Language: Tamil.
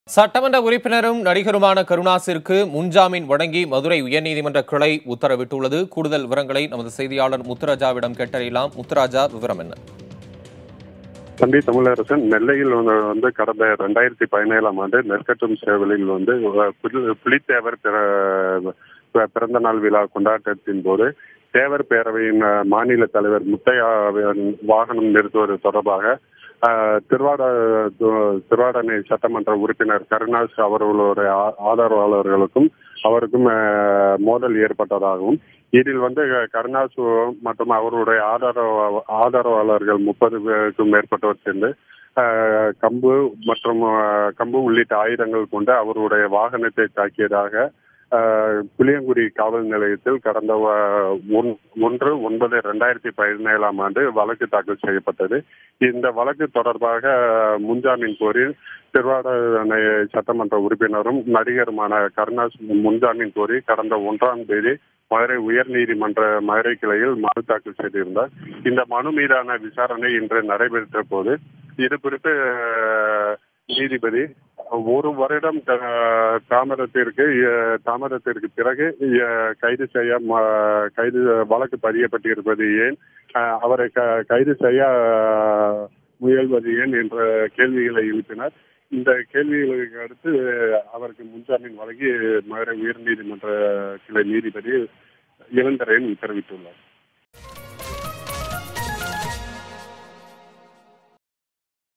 சட்டமன்ற உறுப்பினரும் நடிகருமான கருணாஸிற்கு முன்ஜாமீன் வழங்கி மதுரை உயர்நீதிமன்ற கிளை உத்தரவிட்டுள்ளது. கூடுதல் விவரங்களை நமது செய்தியாளர் முத்துராஜாவிடம் கேட்டறியலாம். முத்துராஜா, விவரம் என்ன? தம்பி தமிழரசன், நெல்லையில் கடந்த 2017ஆம் ஆண்டு நெற்கட்டும் சேவலில் புலித்தேவர் பிறந்த நாள் விழா கொண்டாட்டத்தின் போது தேவர் பேரவையின் மாநில தலைவர் முத்தையா வாகனம் நிறுத்துவது தொடர்பாக திருவாடனை சட்டமன்ற உறுப்பினர் கருணாஸ் அவர்களுடைய ஆதரவாளர்களுக்கும் அவருக்கும் மோதல் ஏற்பட்டதாகவும், இதில் கருணாஸ் மற்றும் அவருடைய ஆதரவாளர்கள் 30 பேருக்கும் மேற்பட்டவர் சேர்ந்து கம்பு உள்ளிட்ட ஆயுதங்கள் கொண்டு அவருடைய வாகனத்தை தாக்கியதாக புளியங்குடி காவல் நிலையத்தில் கடந்த 1/9/2017ஆம் ஆண்டு வழக்கு தாக்கல் செய்யப்பட்டது. இந்த வழக்கு தொடர்பாக முன்ஜாமீன் கோரி திருவாடனை சட்டமன்ற உறுப்பினரும் நடிகருமான கருணாஸ் முன்ஜாமீன் கோரி கடந்த 1ஆம் தேதி மதுரை உயர்நீதிமன்ற மதுரை கிளையில் மனு தாக்கல் செய்திருந்தார். இந்த மனு மீதான விசாரணை இன்று நடைபெற்ற போது இது குறித்து நீதிபதி 1 வருடம் தாமதத்திற்கு பிறகு வழக்கு பதியப்பட்டிருப்பது ஏன், அவரை கைது செய்ய முயல்வது ஏன் என்ற கேள்விகளை எழுப்பினார். இந்த கேள்விகளுக்கு அடுத்து அவருக்கு முன்ஜாமீன் வழங்கி மதுரை உயர்நீதிமன்ற கிளை நீதிபதி இளந்தரையன் உத்தரவிட்டுள்ளார்.